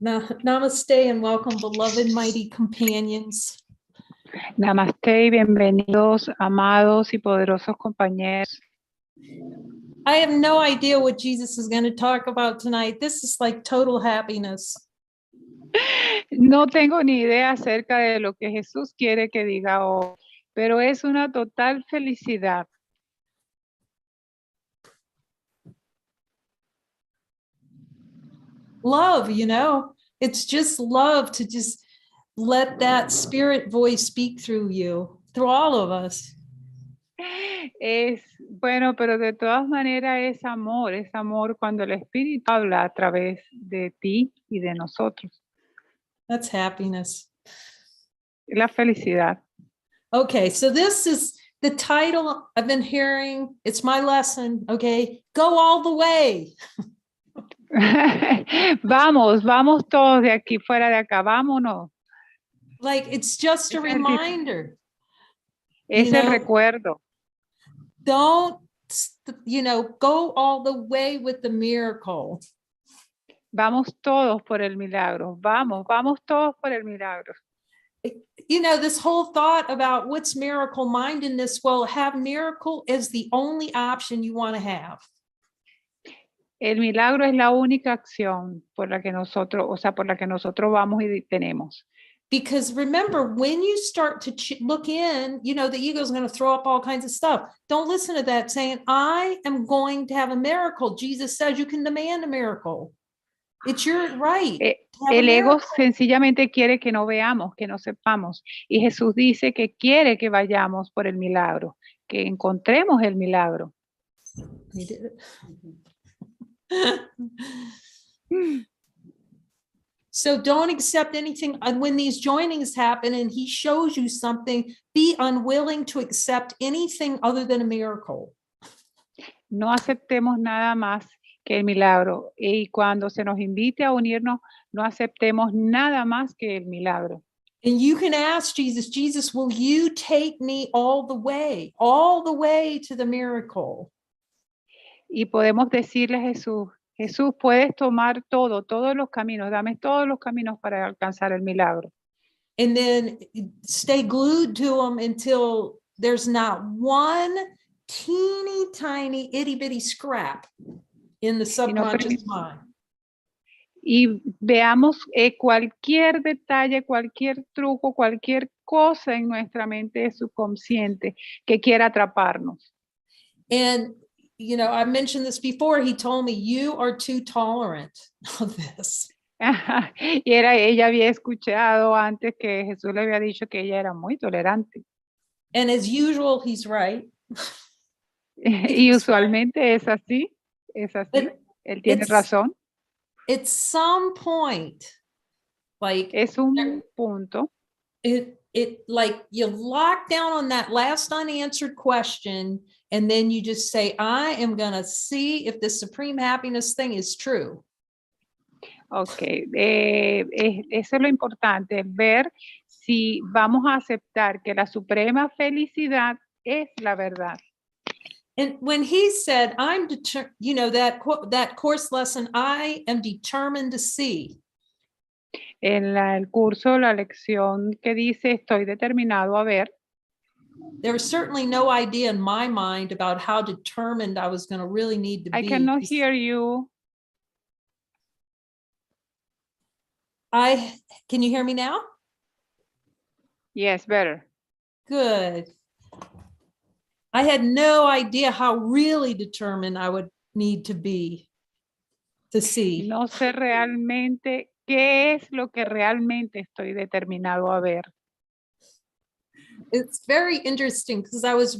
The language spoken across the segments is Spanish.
Namaste and welcome, beloved mighty companions. Namaste y bienvenidos, amados y poderosos compañeros. I have no idea what Jesus is going to talk about tonight. This is like total happiness. No tengo ni idea acerca de lo que Jesús quiere que diga hoy, pero es una total felicidad. Love, you know, it's just love to just let that spirit voice speak through you, through all of us. Es bueno, pero de todas maneras es amor cuando el Espíritu habla a través de ti y de nosotros. That's happiness. La felicidad. Okay, so this is the title I've been hearing. It's my lesson, okay? Go all the way. Vamos todos de aquí fuera de acá, vámonos. Like it's just a reminder. Es el recuerdo. Don't, go all the way with the miracle. Vamos todos por el milagro. Vamos todos por el milagro. You know, this whole thought about what's miracle mindedness, well, have miracle as the only option you want to have. El milagro es la única acción por la que nosotros vamos y tenemos. Because remember, when you start to look in, the ego is going to throw up all kinds of stuff. Don't listen to that saying, I am going to have a miracle. Jesus says you can demand a miracle. It's your right. El ego sencillamente quiere que no veamos, que no sepamos. Y Jesús dice que quiere que vayamos por el milagro, que encontremos el milagro. You did it. So don't accept anything. And when these joinings happen and he shows you something, be unwilling to accept anything other than a miracle. No aceptemos nada más que el milagro. Y cuando se nos invite a unirnos, no aceptemos nada más que el milagro. And you can ask Jesus, will you take me all the way to the miracle? Y podemos decirle a Jesús, puedes tomar todos los caminos, dame todos los caminos para alcanzar el milagro. And then stay glued to them until there's not one teeny tiny itty bitty scrap in the subconscious mind. Y veamos cualquier detalle, cualquier truco, cualquier cosa en nuestra mente subconsciente que quiera atraparnos. And I mentioned this before. He told me, you are too tolerant of this. Y ella había escuchado antes que Jesús le había dicho que ella era muy tolerante. And as usual, he's right. Y usualmente es así. Él tiene razón. At some point, es un punto. It like you lock down on that last unanswered question, and then you just say, I am going to see if this supreme happiness thing is true. Okay, eso es lo importante, ver si vamos a aceptar que la suprema felicidad es la verdad. And when he said, I'm determined, that course lesson, I am determined to see. En el curso, la lección que dice, estoy determinado a ver. There was certainly no idea in my mind about how determined I was going to really need to be. I cannot hear you. Can you hear me now? Yes, better. Good. I had no idea how really determined I would need to be to see. No sé realmente qué es lo que realmente estoy determinado a ver. It's very interesting because I was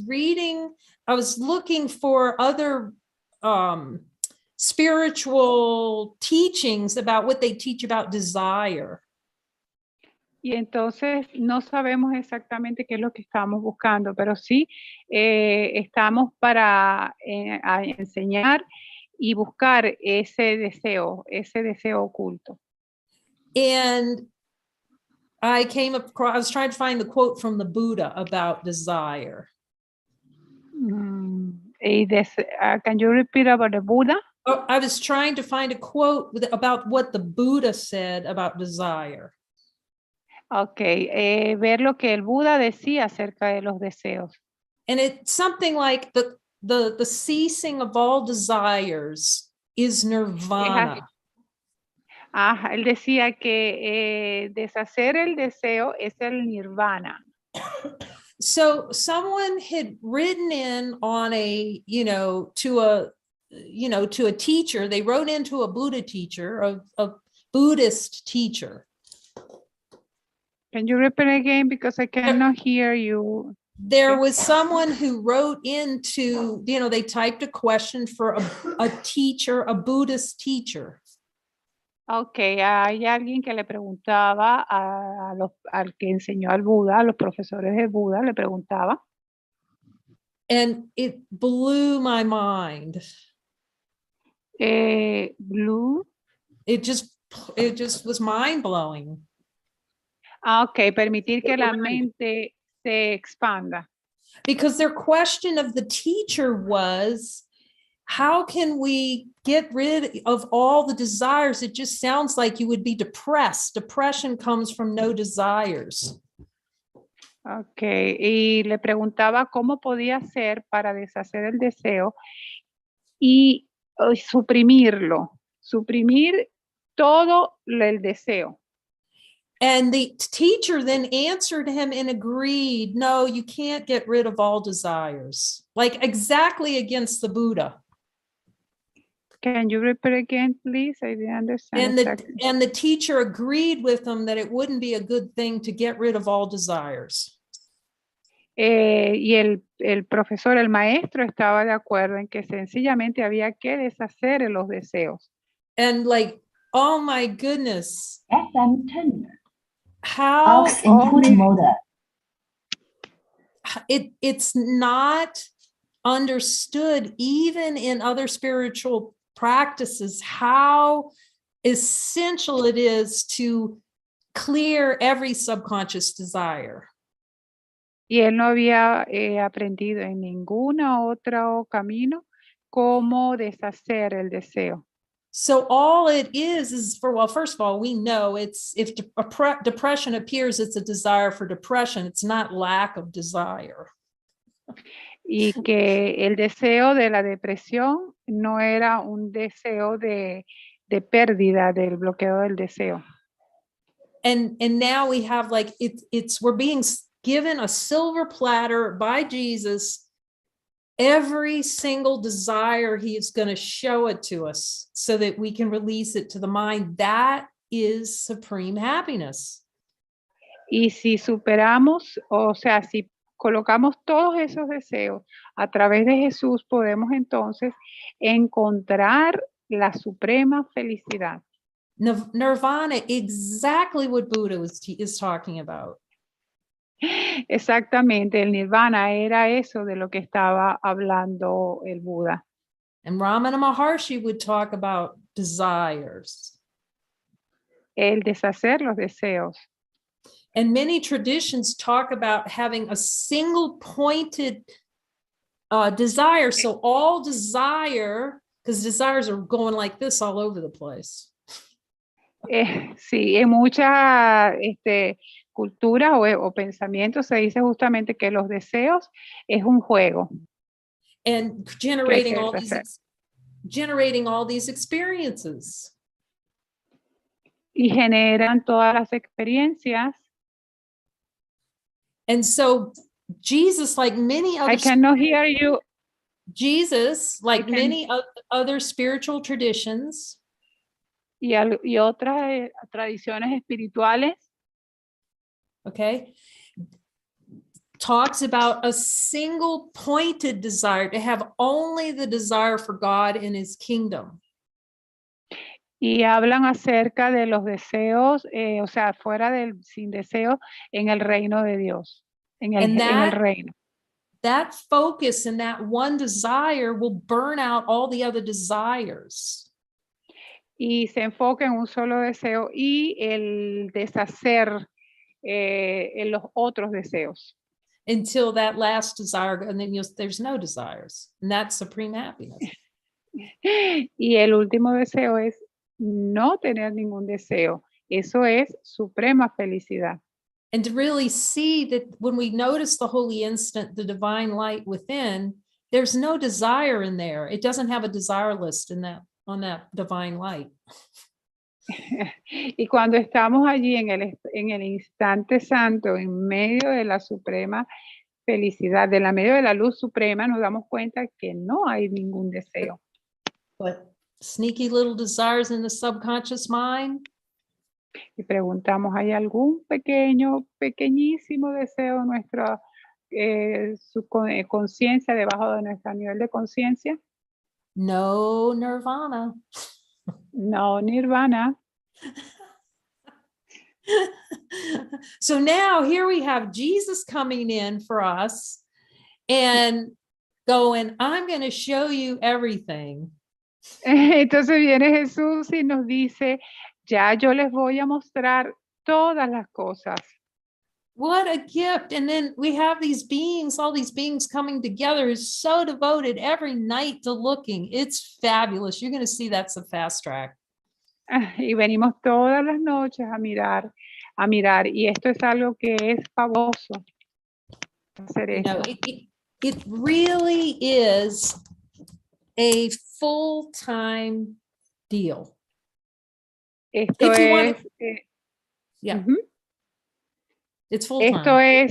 looking for other spiritual teachings about what they teach about desire. Y entonces no sabemos exactamente qué es lo que estamos buscando, pero sí estamos para enseñar y buscar ese deseo oculto. And I was trying to find the quote from the Buddha about desire. Can you repeat about the Buddha? I was trying to find a quote about what the Buddha said about desire. Ok, ver lo que el Buda decía acerca de los deseos. And it's something like the ceasing of all desires is nirvana. Él decía que deshacer el deseo es el nirvana. So someone had written in on a, to a teacher, they wrote into a Buddha teacher, a Buddhist teacher. Can you repeat again because I cannot hear you? There was someone who wrote into, they typed a question for a teacher, a Buddhist teacher. Ok, hay alguien que le preguntaba al que enseñó al Buda, a los profesores de Buda, le preguntaba. And it blew my mind. Blue. It just was mind blowing. Ok, permitir que la mente se expanda. Because their question of the teacher was, how can we get rid of all the desires? It just sounds like you would be depressed. Depression comes from no desires. Ok, y le preguntaba cómo podía hacer para deshacer el deseo y suprimirlo, suprimir todo el deseo. And the teacher then answered him and agreed, no, you can't get rid of all desires. Like exactly against the Buddha. Can you repeat again, please? I didn't understand. And the teacher agreed with him that it wouldn't be a good thing to get rid of all desires. Y el profesor, el maestro, estaba de acuerdo en que sencillamente había que deshacer los deseos. And like, oh my goodness. FM turn. How input mode. It's not understood even in other spiritual practices how essential it is to clear every subconscious desire. Y él no había aprendido en ningún otro camino cómo deshacer el deseo. So all it is well, first of all, we know it's if depression appears, it's a desire for depression. It's not lack of desire. Y que el deseo de la depresión no era un deseo de pérdida del bloqueo del deseo. And now we have like we're being given a silver platter by Jesus. Every single desire, he is going to show it to us so that we can release it to the mind. That is supreme happiness. Y si superamos, o sea, si colocamos todos esos deseos a través de Jesús, podemos entonces encontrar la suprema felicidad. Nirvana, exactly what Buddha is talking about. Exactamente, el nirvana era eso de lo que estaba hablando el Buda. And Ramana Maharshi would talk about desires. El deshacer los deseos. And many traditions talk about having a single pointed desire. So all desire, because desires are going like this all over the place. Sí, en muchas culturas o pensamientos se dice justamente que los deseos es un juego. And generating all these experiences. Y generan todas las experiencias. And so Jesus, like many other, I cannot hear you. Jesus, like many other spiritual traditions, y otras tradiciones espirituales, okay, talks about a single pointed desire, to have only the desire for God in his kingdom. Y hablan acerca de los deseos, o sea, fuera sin deseo en el reino de Dios, en el reino. That focus and that one desire will burn out all the other desires. Y se enfoca en un solo deseo y el deshacer en los otros deseos. Until that last desire, and then there's no desires, and that's supreme happiness. Y el último deseo es no tener ningún deseo. Eso es suprema felicidad. And to really see that when we notice the holy instant, the divine light within, there's no desire in there. It doesn't have a desire list in that on that divine light. Y cuando estamos allí en el instante santo, en medio de la suprema felicidad, de la medio de la luz suprema, nos damos cuenta que no hay ningún deseo. But sneaky little desires in the subconscious mind, Y preguntamos, ¿hay algún pequeñísimo deseo en nuestra conciencia, debajo de nuestro nivel de conciencia? no nirvana. No, nirvana. So now here we have Jesus coming in for us and going, I'm going to show you everything. Entonces viene Jesús y nos dice, ya yo les voy a mostrar todas las cosas. What a gift. And then we have these beings, all these beings coming together, is so devoted every night to looking. It's fabulous. You're going to see that's a fast track. Y venimos todas las noches a mirar. Y esto es algo que es fabuloso. Hacer You know, eso. it really is a full-time deal. Esto If you want es, Yeah, ujú. it's Esto full-time.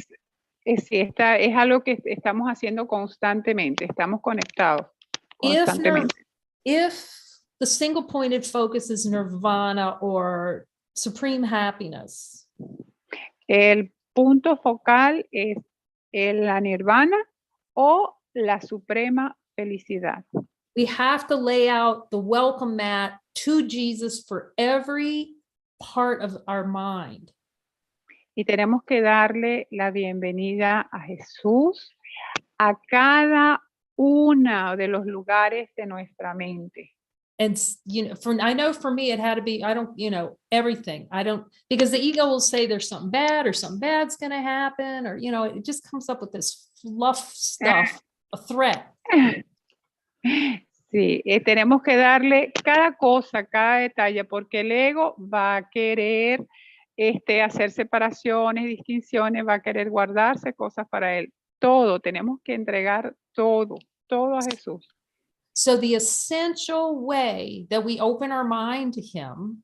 sí, es algo que estamos haciendo constantemente. Estamos conectados If constantemente. the single-pointed focus is nirvana or supreme happiness, El punto focal es la nirvana o la suprema felicidad. we have to lay out the welcome mat to Jesus for every part of our mind. Y tenemos que darle la bienvenida a Jesús a cada uno de los lugares de nuestra mente. And I know for me it had to be, everything. Because the ego will say there's something bad or something bad's going to happen, or it just comes up with this fluff stuff, a threat. Sí, tenemos que darle cada cosa, cada detalle, porque el ego va a querer hacer separaciones, distinciones, va a querer guardarse cosas para él. Todo, tenemos que entregar todo a Jesús. So the essential way that we open our mind to him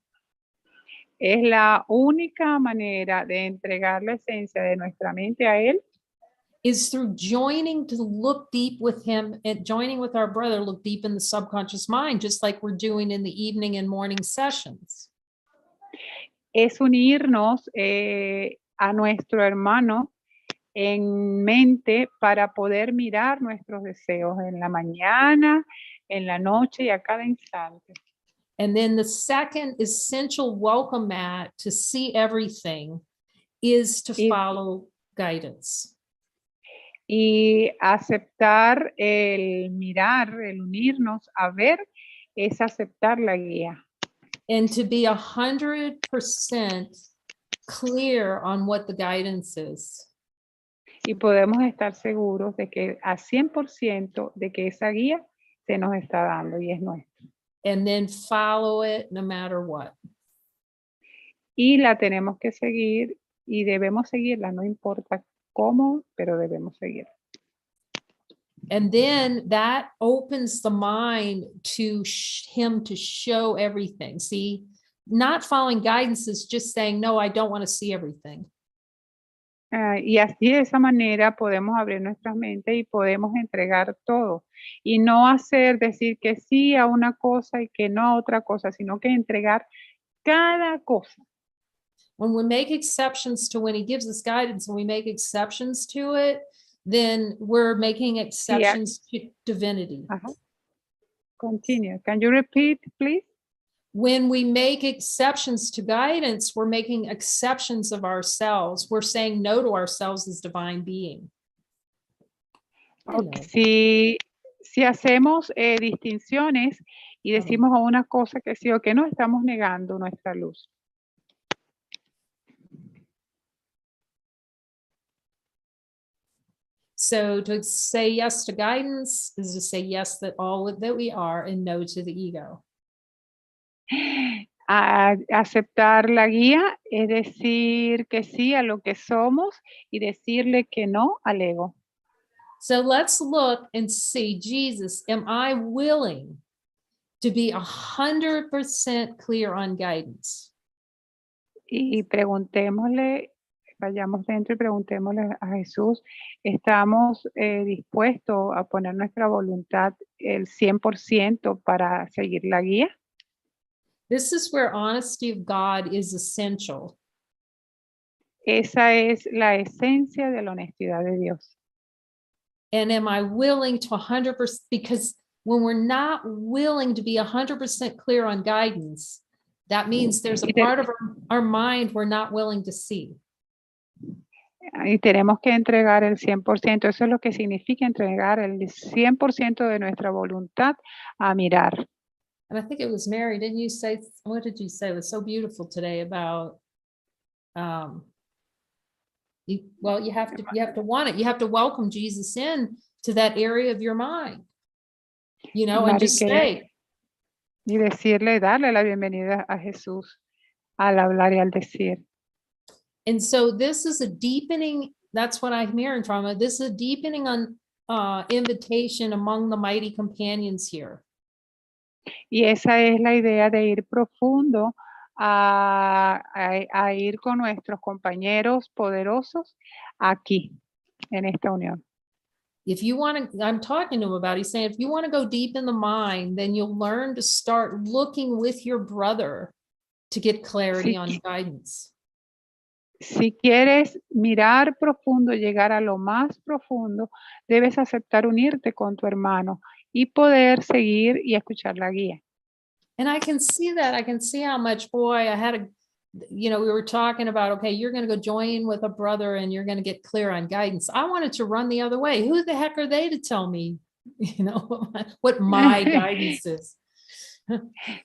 es la única manera de entregar la esencia de nuestra mente a él is through joining to look deep with him and joining with our brother, look deep in the subconscious mind, just like we're doing in the evening and morning sessions. es unirnos a nuestro hermano en mente para poder mirar nuestros deseos en la mañana, en la noche y a cada instante. And then the second essential welcome mat to see everything is to follow guidance. Y aceptar el mirar, el unirnos a ver, es aceptar la guía. And to be 100% clear on what the guidance is. Y podemos estar seguros de que a 100% de que esa guía se nos está dando y es nuestra. And then follow it no matter what. Y la tenemos que seguir y debemos seguirla, no importa cómo, pero debemos seguir. And then that opens the mind to him to show everything. See, not following guidance is just saying, no, I don't want to see everything. Y así de esa manera podemos abrir nuestras mentes y podemos entregar todo. Y no decir que sí a una cosa y que no a otra cosa, sino que entregar cada cosa. When we make exceptions to when he gives us guidance and we make exceptions to it, then we're making exceptions to divinity. Continue. Can you repeat, please? When we make exceptions to guidance, we're making exceptions of ourselves. We're saying no to ourselves as divine being. Okay. Si hacemos distinciones y decimos a una cosa que sí o que no, estamos negando nuestra luz. So to say yes to guidance is to say yes that all that we are and no to the ego. Aceptar la guía es decir que sí a lo que somos y decirle que no al ego. So let's look and see, Jesus, am I willing to be 100% clear on guidance? Y preguntémosle, vayamos dentro y preguntémosle a Jesús, ¿estamos dispuestos a poner nuestra voluntad el 100% para seguir la guía? This is where honesty of God is essential. Esa es la esencia de la honestidad de Dios. And am I willing to 100%? Because when we're not willing to be 100% clear on guidance, that means there's a part of our mind we're not willing to see. Y tenemos que entregar el 100%. Eso es lo que significa entregar el 100% de nuestra voluntad a mirar. And I think it was Mary, didn't you say, what did you say? It was so beautiful today about, you have to want it. You have to welcome Jesus in to that area of your mind, and just stay. Y decirle, darle la bienvenida a Jesús al hablar y al decir. And so this is a deepening, that's what I'm hearing from it. This is a deepening on invitation among the mighty companions here. Y esa es la idea de ir profundo a ir con nuestros compañeros poderosos aquí, en esta unión. If you want to, I'm talking to him about, he's saying, if you want to go deep in the mind, then you'll learn to start looking with your brother to get clarity on guidance. Si quieres mirar profundo, llegar a lo más profundo, debes aceptar unirte con tu hermano y poder seguir y escuchar la guía. And I can see that. I can see how much, boy, I had we were talking about, okay, you're going to go join with a brother and you're going to get clear on guidance. I wanted to run the other way. Who the heck are they to tell me, what my guidance is?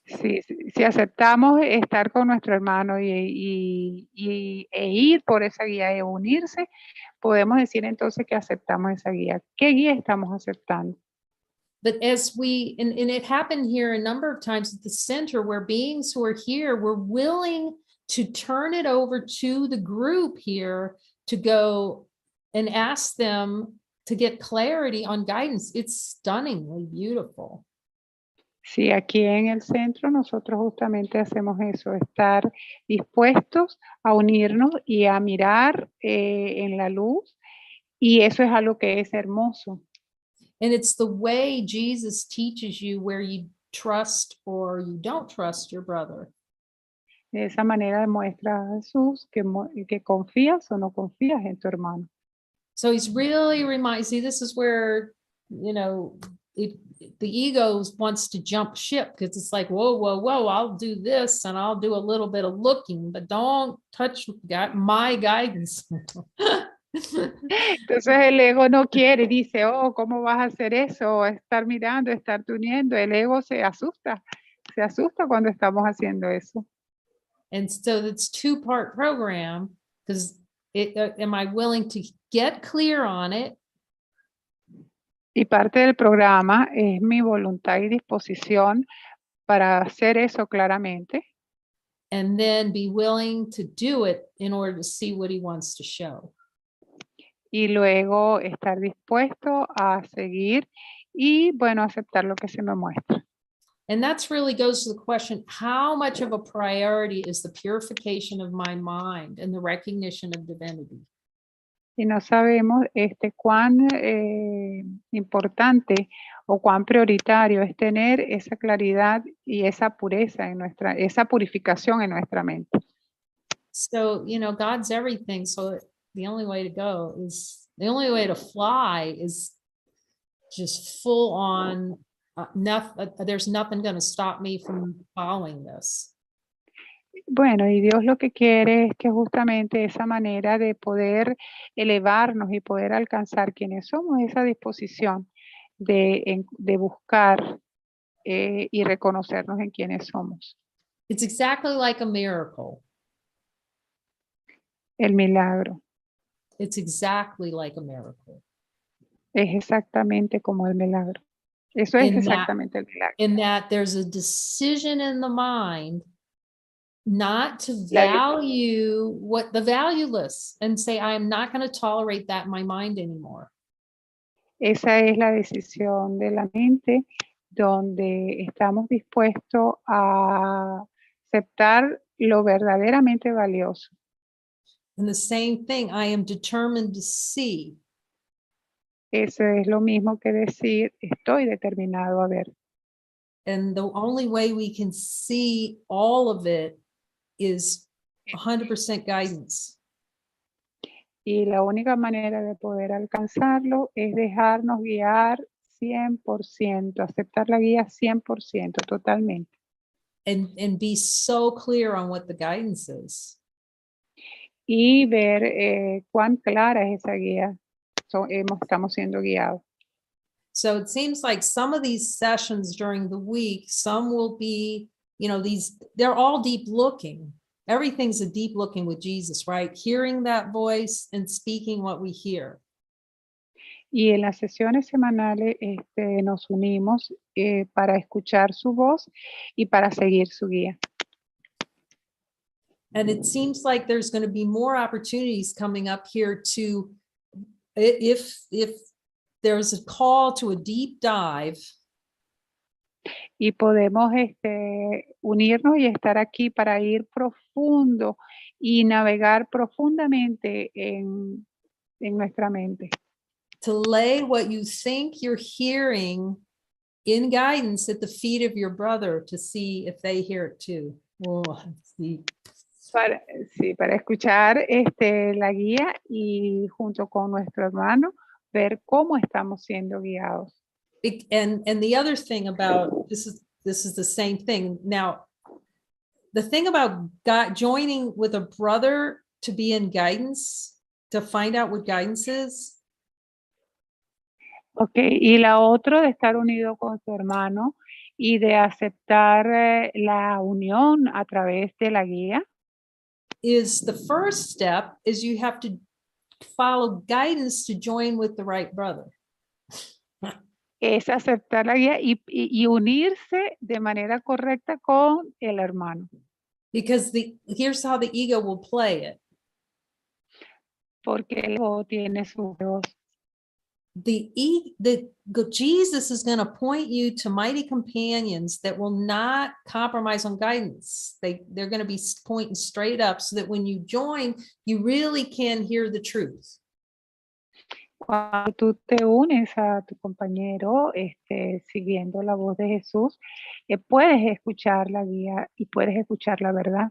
Si aceptamos estar con nuestro hermano e ir por esa guía y unirse, podemos decir entonces que aceptamos esa guía. ¿Qué guía estamos aceptando? But as and it happened here a number of times at the center, where beings who are here were willing to turn it over to the group here to go and ask them to get clarity on guidance. It's stunningly beautiful. Sí, aquí en el centro nosotros justamente hacemos eso, estar dispuestos a unirnos y a mirar en la luz, y eso es algo que es hermoso. And it's the way Jesus teaches you where you trust or you don't trust your brother. De esa manera demuestra a Jesús que confías o no confías en tu hermano. So he's really see, this is where, the ego wants to jump ship, because it's like, whoa, whoa, whoa, I'll do this and I'll do a little bit of looking, but don't touch my guidance. Entonces el ego no quiere, dice, oh, ¿cómo vas a hacer eso? Estar mirando, estar uniendo. El ego se asusta cuando estamos haciendo eso. And so it's two-part program, because am I willing to get clear on it? Y parte del programa es mi voluntad y disposición para hacer eso claramente. And then be willing to do it in order to see what he wants to show. Y luego estar dispuesto a seguir y, bueno, aceptar lo que se me muestra. And that's really goes to the question, how much of a priority is the purification of my mind and the recognition of divinity? Y no sabemos cuán importante o cuán prioritario es tener esa claridad y esa pureza esa purificación en nuestra mente. So, God's everything. So the only way to fly is just full on, there's nothing going to stop me from following this. Bueno, y Dios lo que quiere es que justamente esa manera de poder elevarnos y poder alcanzar quienes somos, esa disposición de buscar y reconocernos en quienes somos. It's exactly like a miracle. El milagro. It's exactly like a miracle. Es exactamente como el milagro. Eso es In that, exactamente el milagro. in that there's a decision in the mind not to La de- value what the valueless and say, I am not going to tolerate that in my mind anymore. Esa es la decisión de la mente donde estamos dispuestos a aceptar lo verdaderamente valioso. And the same thing, I am determined to see. Eso es lo mismo que decir, estoy determinado a ver. And the only way we can see all of it is 100% guidance. Y la única manera de poder alcanzarlo es dejarnos guiar 100%, aceptar la guía 100%, totalmente. And be so clear on what the guidance is. Y ver cuán clara es esa guía. Estamos siendo guiados. So it seems like some of these sessions during the week, some will be, they're all deep looking. Everything's a deep looking with Jesus, right? Hearing that voice and speaking what we hear. Y en las sesiones semanales nos unimos para escuchar su voz y para seguir su guía. And it seems like there's going to be more opportunities coming up here to, if there's a call to a deep dive. Y podemos unirnos y estar aquí para ir profundo y navegar profundamente en nuestra mente. To lay what you think you're hearing in guidance at the feet of your brother to see if they hear it too. Oh, sí. Para escuchar la guía y junto con nuestro hermano ver cómo estamos siendo guiados. And the other thing about this is the same thing. Now, the thing about joining with a brother to be in guidance, to find out what guidance is. Ok, y la otra de estar unido con su hermano y de aceptar la unión a través de la guía. Is the first step is you have to follow guidance to join with the right brother. Es aceptar la guía y unirse de manera correcta con el hermano. Because here's how the ego will play it. Porque el ego tiene su voz. Jesus is going to point you to mighty companions that will not compromise on guidance. They're going to be pointing straight up so that when you join, you really can hear the truth. Cuando tú te unes a tu compañero, siguiendo la voz de Jesús, puedes escuchar la guía y puedes escuchar la verdad.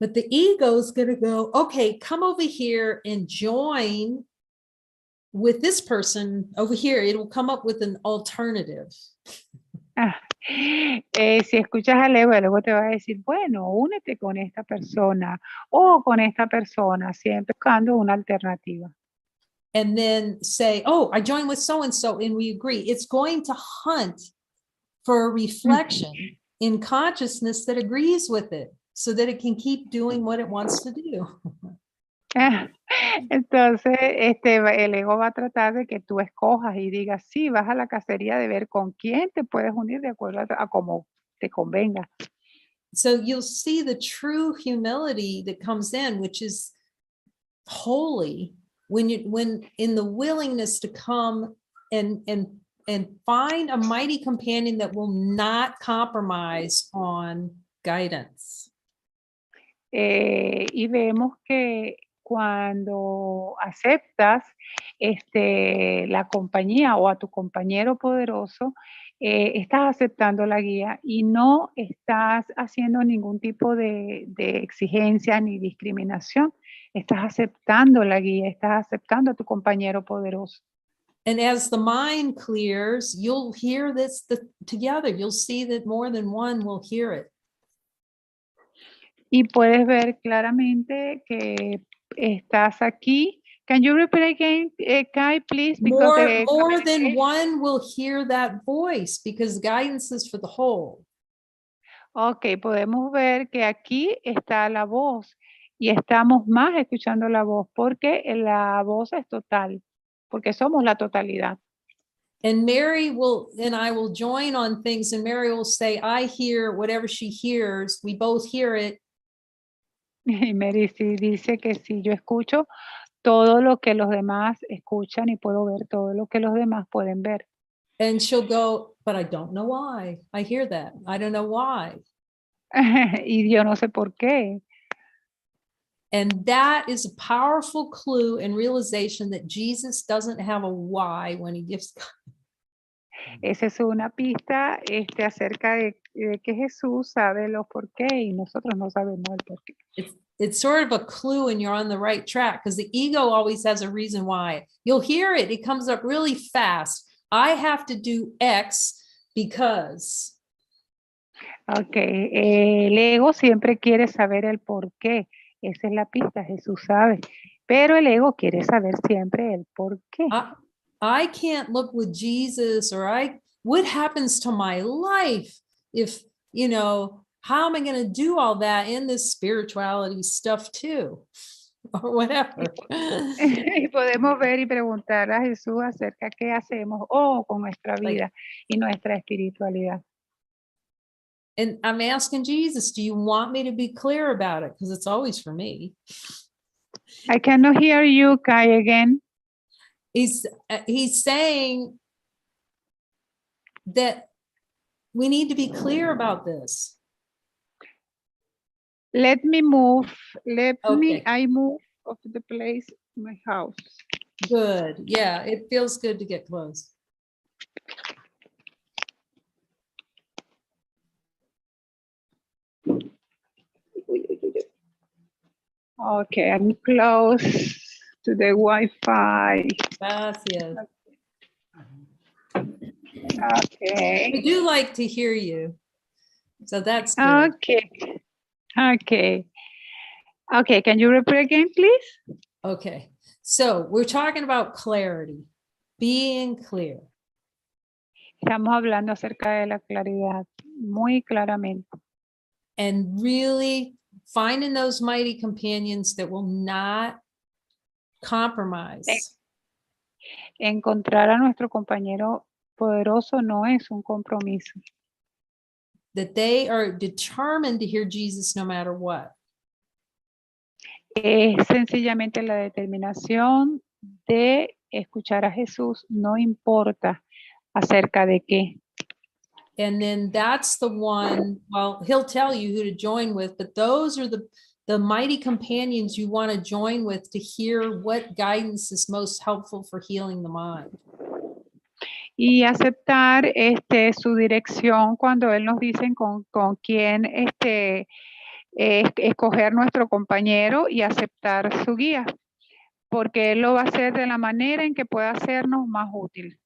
But the ego is going to go, okay, come over here and join with this person over here. It will come up with an alternative. Si escuchas al ego, el ego te va a decir, bueno, únete con esta persona o con esta persona, siempre buscando una alternativa. And then say, oh, I joined with so-and-so and we agree. It's going to hunt for a reflection in consciousness that agrees with it so that it can keep doing what it wants to do. Entonces, el ego va a tratar de que tú escojas y digas, sí, vas a la cacería de ver con quién te puedes unir de acuerdo a cómo te convenga. So you'll see the true humility that comes in, which is holy, when in the willingness to come and find a mighty companion that will not compromise on guidance. Y vemos que cuando aceptas la compañía o a tu compañero poderoso, estás aceptando la guía y no estás haciendo ningún tipo de exigencia ni discriminación. Estás aceptando la guía, estás aceptando a tu compañero poderoso. And as the mind clears, you'll hear this together. You'll see that more than one will hear it. Y puedes ver claramente que estás aquí. Can you repeat again, Kai, please? Because More than one will hear that voice because guidance is for the whole. Ok, podemos ver que aquí está la voz y estamos más escuchando la voz porque la voz es total. porque somos la totalidad. And Mary and I will join on things, and Mary will say, I hear whatever she hears. We both hear it. Y Mary sí dice que si yo escucho todo lo que los demás escuchan y puedo ver todo lo que los demás pueden ver. And she'll go, but I don't know why. I hear that. I don't know why. Y yo no sé por qué. And that is a powerful clue and realization that Jesus doesn't have a why when he gives. Esa es una pista acerca de que Jesús sabe los por qué y nosotros no sabemos el por qué. It's sort of a clue and you're on the right track, because the ego always has a reason why. You'll hear it. It comes up really fast. I have to do X because. Okay, el ego siempre quiere saber el por qué. Esa es la pista, Jesús sabe. Pero el ego quiere saber siempre el por qué. I can't look with Jesus, or what happens to my life if, how am I going to do all that in this spirituality stuff too? Or whatever. Y podemos ver y preguntar a Jesús acerca qué hacemos con nuestra vida y nuestra espiritualidad. And I'm asking Jesus, do you want me to be clear about it? Because it's always for me. I cannot hear you, Kai, again. He's saying that we need to be clear about this. Let me move. Okay. I move of the place, my house. Good. Yeah, it feels good to get close. Okay, I'm close to the Wi-Fi. Gracias. Okay. We do like to hear you. So that's good. Okay. Can you repeat again, please? Okay. So we're talking about clarity, being clear. Estamos hablando acerca de la claridad, muy claramente. And really finding those mighty companions that will not compromise. Encontrar a nuestro compañero poderoso no es un compromiso. That they are determined to hear Jesus no matter what. Es sencillamente la determinación de escuchar a Jesús, no importa acerca de qué. And then that's the one, well, he'll tell you who to join with, but those are the mighty companions you want to join with to hear what guidance is most helpful for healing the mind. Y aceptar su dirección cuando él nos dice con quién escoger nuestro compañero y aceptar su guía, porque él lo va a hacer de la manera en que pueda hacernos más útil.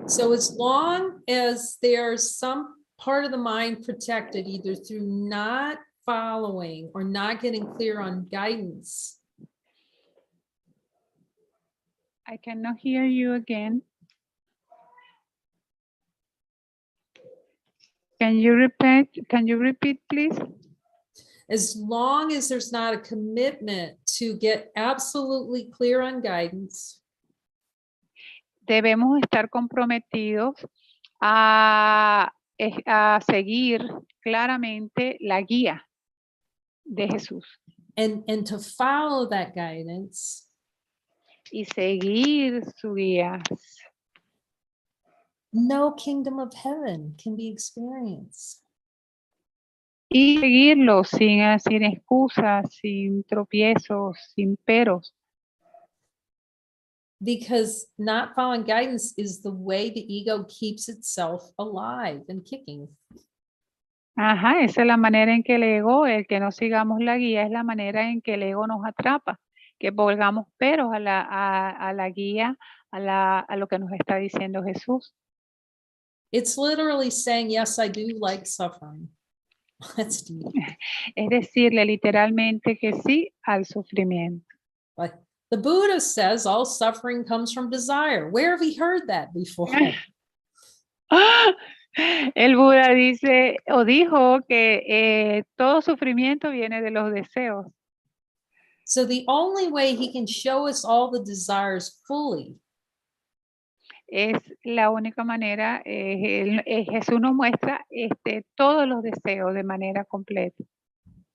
So as long as there's some part of the mind protected, either through not following or not getting clear on guidance. I cannot hear you again. Can you repeat, please? As long as there's not a commitment to get absolutely clear on guidance. Debemos estar comprometidos a seguir claramente la guía de Jesús. And to follow that guidance. Y seguir su guía. No kingdom of heaven can be experienced. Y seguirlo sin excusas, sin tropiezos, sin peros. Because not following guidance is the way the ego keeps itself alive and kicking. Ajá, esa es la manera en que el ego, el que no sigamos la guía, es la manera en que el ego nos atrapa, que pongamos peros a la guía, a lo que nos está diciendo Jesús. It's literally saying, yes, I do like suffering. That's deep. Es decirle literalmente que sí al sufrimiento. Like the Buddha says, all suffering comes from desire. Where have we heard that before? El Buda dice o dijo que todo sufrimiento viene de los deseos. So the only way he can show us all the desires fully Es la única manera, Jesús nos muestra todos los deseos de manera completa.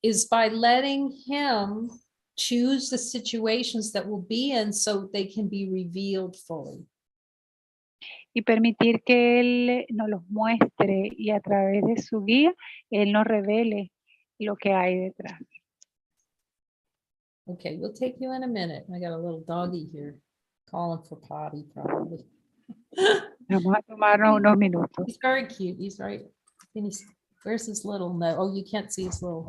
is by letting him choose the situations that we'll be in so they can be revealed fully. Y permitir que Él nos los muestre y a través de su guía, Él nos revele lo que hay detrás. Okay, we'll take you in a minute. I got a little doggy here calling for potty probably. Vamos a tomarnos unos minutos. He's very cute. He's right. Where's his little nose? Oh, you can't see his little.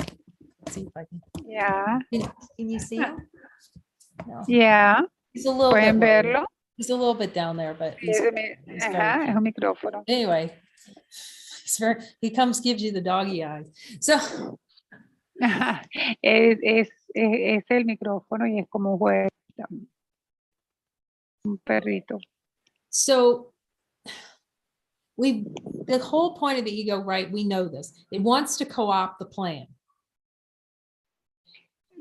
Let's see if I can. Ya, Can you see him? No. ya, He's a little pueden bit lower. verlo. He's a little bit down there, but Sí, he's es very un micrófono. anyway. He comes, gives you the doggy eyes. So Es el micrófono y es como un juego, un perrito. So the whole point of the ego, right? We know this. It wants to co-opt the plan.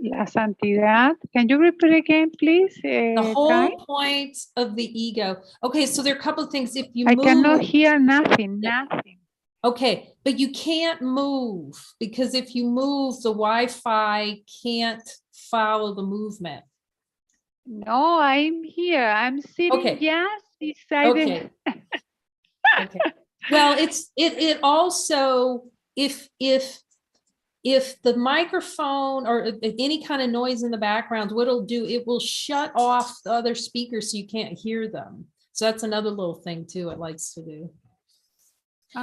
La santidad. Can you repeat again, please? The whole Kai? point of the ego. Okay, so there are a couple of things. If you I move, cannot hear nothing, nothing. okay, but you can't move because if you move, the Wi-Fi can't follow the movement. No, I'm here. I'm sitting Okay. just beside Okay. Okay. Well, it also if the microphone or any kind of noise in the background, what it'll do, it will shut off the other speakers so you can't hear them. So that's another little thing too it likes to do.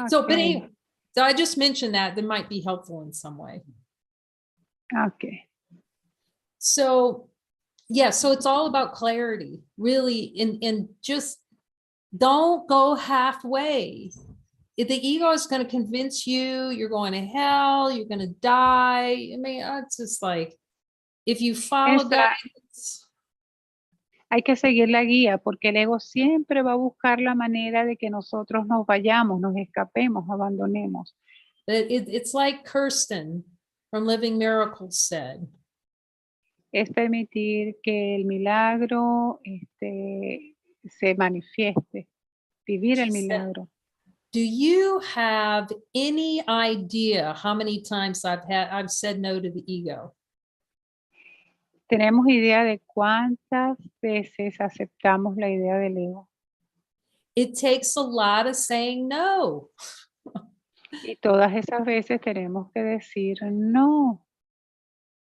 So, but Okay. anyway, so I just mentioned that might be helpful in some way. Okay. So, yeah, so it's all about clarity, really, and just don't go halfway. If the ego is going to convince you you're going to hell, you're going to die. I mean, it's just like, if you follow guidance. Hay que seguir la guía porque el ego siempre va a buscar la manera de que nosotros nos vayamos, nos escapemos, abandonemos. It's like Kirsten from Living Miracles said. Es permitir que el milagro se manifieste, vivir el milagro. Do you have any idea how many times I've said no to the ego? ¿Tenemos idea de cuántas veces aceptamos la idea del ego? It takes a lot of saying no. Y todas esas veces tenemos que decir no.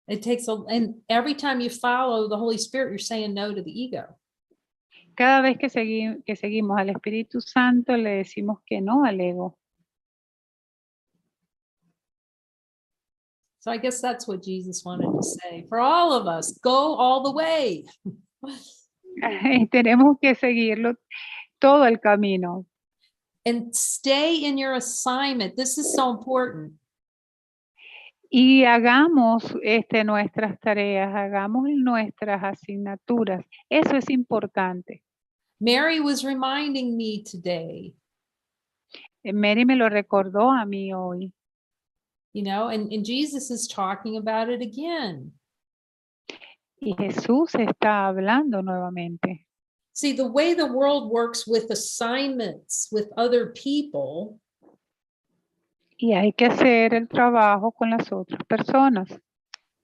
It takes and every time you follow the Holy Spirit, you're saying no to the ego. Cada vez que seguimos al Espíritu Santo, le decimos que no al ego. So I guess that's what Jesus wanted to say for all of us. Go all the way. Tenemos que seguirlo todo el camino. And stay in your assignment. This is so important. Y hagamos nuestras tareas, hagamos nuestras asignaturas. Eso es importante. Mary was reminding me today. Mary me lo recordó a mí hoy. You know, and Jesus is talking about it again. Y Jesús está hablando nuevamente. See, the way the world works with assignments with other people. Y hay que hacer el trabajo con las otras personas.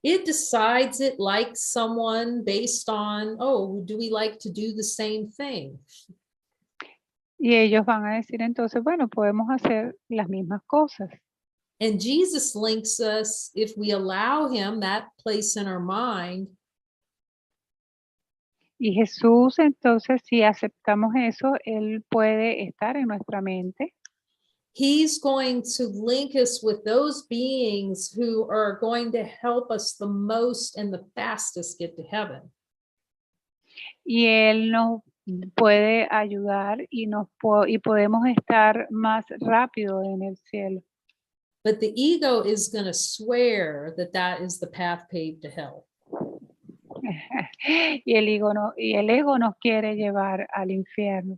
It decides it likes someone based on, oh, do we like to do the same thing? Y ellos van a decir entonces, bueno, podemos hacer las mismas cosas. And Jesus links us, if we allow him that place in our mind. Y Jesús, entonces, si aceptamos eso, Él puede estar en nuestra mente. He's going to link us with those beings who are going to help us the most and the fastest get to heaven. Y Él nos puede ayudar y podemos estar más rápido en el cielo. But the ego is going to swear that that is the path paved to hell. Y el ego nos quiere llevar al infierno.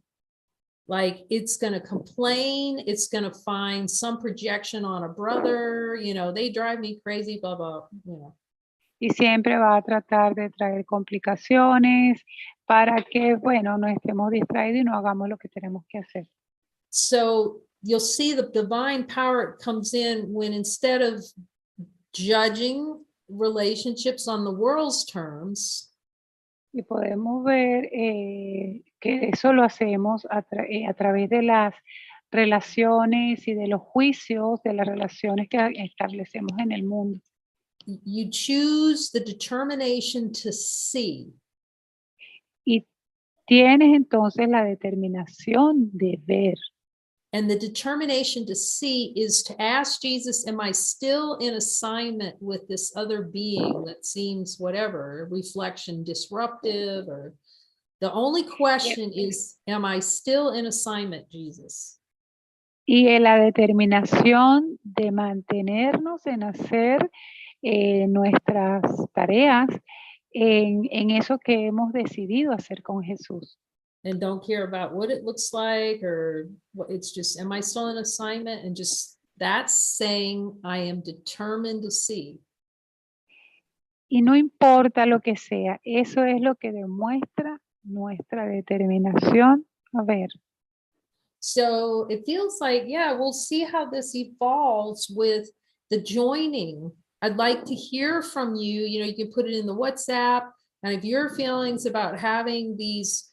Like it's going to complain, it's going to find some projection on a brother, you know, they drive me crazy, blah, blah, you know. y siempre va a tratar de traer complicaciones para que, bueno, no estemos distraídos y no hagamos lo que tenemos que hacer. So you'll see the divine power comes in when instead of judging relationships on the world's terms, Y podemos ver que eso lo hacemos a través de las relaciones y de los juicios de las relaciones que establecemos en el mundo. you choose the determination to see. Y tienes entonces la determinación de ver. And the determination to see is to ask Jesus, am I still in assignment with this other being that seems whatever, reflection disruptive, or the only question is, am I still in assignment, Jesus? Y en la determinación de mantenernos en hacer nuestras tareas en eso que hemos decidido hacer con Jesús. And don't care about what it looks like or what, it's just, am I still in assignment? And just that's saying I am determined to see. Y no importa lo que sea, eso es lo que demuestra nuestra determinación a ver. So it feels like, yeah, we'll see how this evolves with the joining. I'd like to hear from you. You know, you can put it in the WhatsApp, and if your feelings about having these,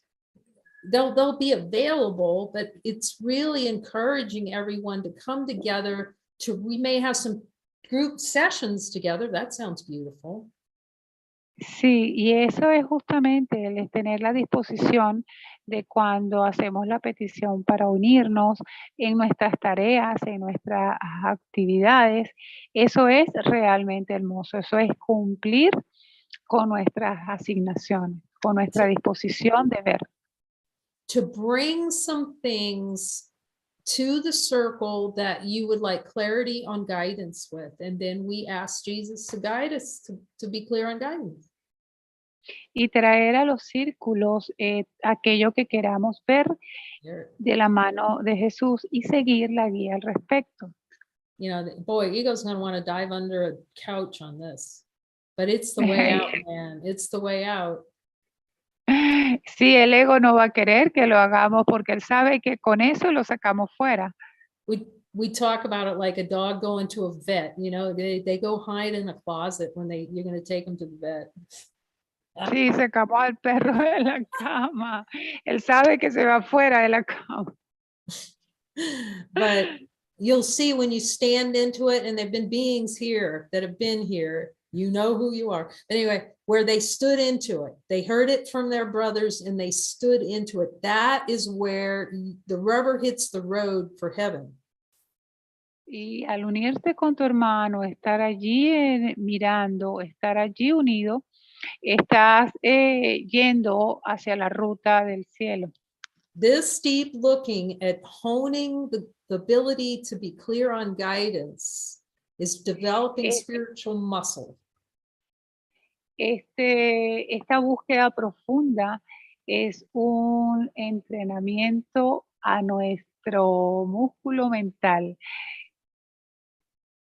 they'll be available, but it's really encouraging everyone to come together to, we may have some group sessions together. That sounds beautiful. Sí, y eso es justamente el tener la disposición de cuando hacemos la petición para unirnos en nuestras tareas, en nuestras actividades. Eso es realmente hermoso, eso es cumplir con nuestras asignaciones, con nuestra disposición de ver. To bring some things to the circle that you would like clarity on guidance with. And then we ask Jesus to guide us to be clear on guidance. Y traer a los círculos aquello que queramos ver de la mano de Jesús y seguir la guía al respecto. You know, boy, ego's going to want to dive under a couch on this, but it's the way out, man. It's the way out. Sí, el ego no va a querer que lo hagamos porque él sabe que con eso lo sacamos fuera. We talk about it like a dog going to a vet. You know, they go hide in a closet when you're going to take them to the vet. Sí, sacamos al perro de la cama. Él sabe que se va fuera de la cama. But you'll see when you stand into it, and there've been beings here that have been here, you know who you are. But anyway, where they stood into it, they heard it from their brothers and they stood into it. That is where the rubber hits the road for heaven. Y al unirte con tu hermano, estar allí mirando, estar allí unido, estás yendo hacia la ruta del cielo. This deep looking at honing the ability to be clear on guidance is developing spiritual muscle. Esta búsqueda profunda es un entrenamiento a nuestro músculo mental.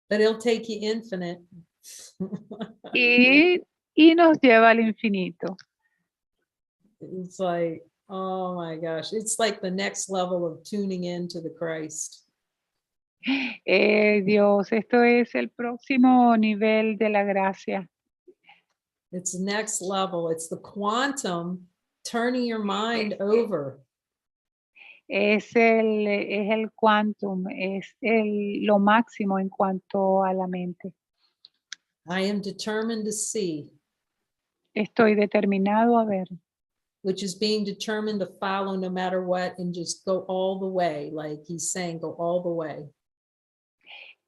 But it'll take you infinite. y nos lleva al infinito. It's like, oh my gosh, it's like the next level of tuning into the Christ. Dios, esto es el próximo nivel de la gracia. It's the next level. It's the quantum turning your mind over. Es el quantum, es lo máximo en cuanto a la mente. I am determined to see. Estoy determinado a ver. Which is being determined to follow no matter what and just go all the way. Like he's saying, go all the way.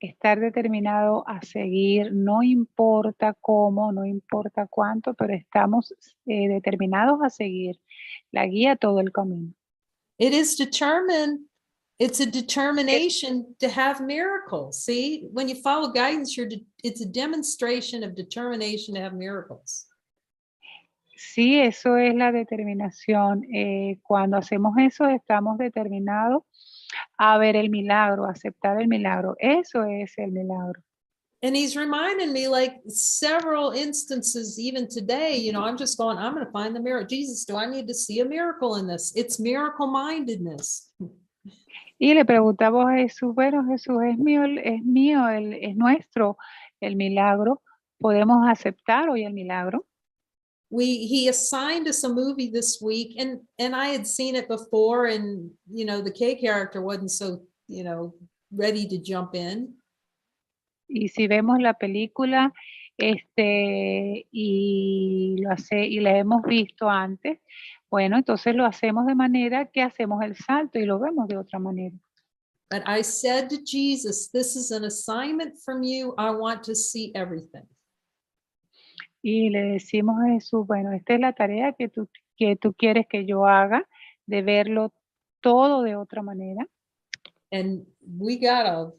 Estar determinado a seguir, no importa cómo, no importa cuánto, pero estamos determinados a seguir la guía todo el camino. It is determined. It's a determination to have miracles. See, when you follow guidance, it's a demonstration of determination to have miracles. Sí, eso es la determinación. Cuando hacemos eso, estamos determinados a ver el milagro, a aceptar el milagro. Eso es el milagro. And he's reminding me like several instances, even today, you know, I'm just going, I'm going to find the miracle. Jesus, do I need to see a miracle in this? It's miracle mindedness. Y le preguntamos a Jesús, bueno, Jesús, es nuestro el milagro. ¿Podemos aceptar hoy el milagro? He assigned us a movie this week and I had seen it before and, you know, the K character wasn't so, you know, ready to jump in. Y si vemos la película, y la hemos visto antes, bueno, entonces lo hacemos de manera que hacemos el salto y lo vemos de otra manera. But I said to Jesus, this is an assignment from you. I want to see everything. Y le decimos a Jesús, bueno, esta es la tarea que tú quieres que yo haga, de verlo todo de otra manera. And we got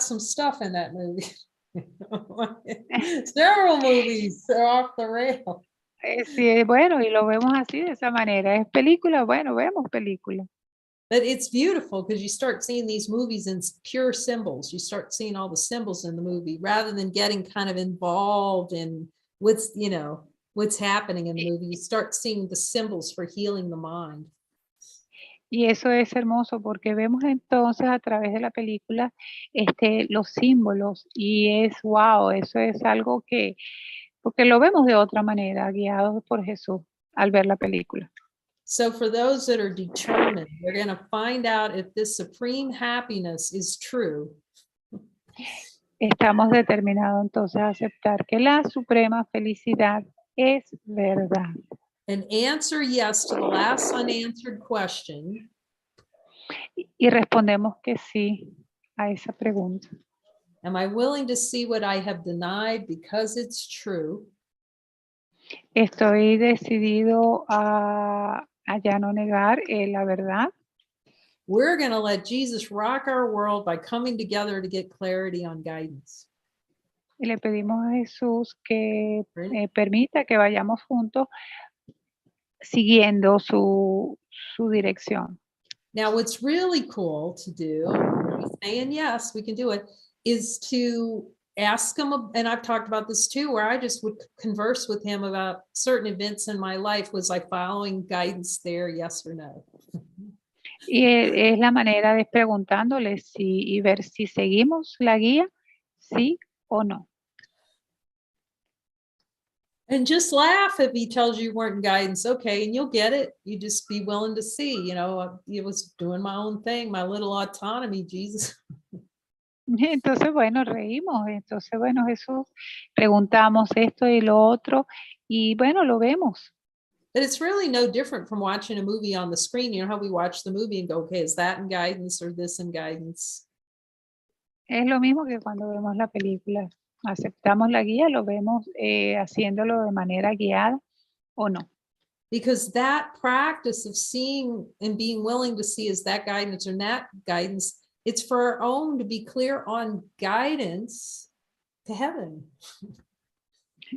some stuff in that movie. Several movies are off the rail. Sí, bueno, y lo vemos así, de esa manera. ¿Es película? Bueno, vemos película. But it's beautiful because you start seeing these movies in pure symbols. You start seeing all the symbols in the movie rather than getting kind of involved in what's happening in the movie. You start seeing the symbols for healing the mind. Y eso es hermoso porque vemos entonces a través de la película los símbolos y es wow, eso es algo porque lo vemos de otra manera, guiados por Jesús al ver la película. So for those that are determined, they're going to find out if this supreme happiness is true. Estamos determinados entonces a aceptar que la suprema felicidad es verdad. And answer yes to the last unanswered question. Y respondemos que sí a esa pregunta. Am I willing to see what I have denied because it's true? Estoy decidido a ya no negar la verdad. We're going to let Jesus rock our world by coming together to get clarity on guidance. Y le pedimos a Jesús que permita que vayamos juntos siguiendo su dirección. Now, what's really cool to do, saying yes, we can do it, is to ask him, and I've talked about this too, where I just would converse with him about certain events in my life. Was I following guidance there, yes or no? Y es la manera de preguntándole y ver si seguimos la guía, sí o no. And just laugh if he tells you weren't in guidance. Okay, and you'll get it. You just be willing to see, you know, it was doing my own thing, my little autonomy, Jesus. Entonces, bueno, reímos. Entonces, bueno, Jesús, preguntamos esto y lo otro y bueno, lo vemos. But it's really no different from watching a movie on the screen. You know how we watch the movie and go, okay, is that in guidance or this in guidance? Es lo mismo que cuando vemos la película. Aceptamos la guía, lo vemos haciéndolo de manera guiada o no. Because that practice of seeing and being willing to see is that guidance or not guidance, it's for our own to be clear on guidance to heaven.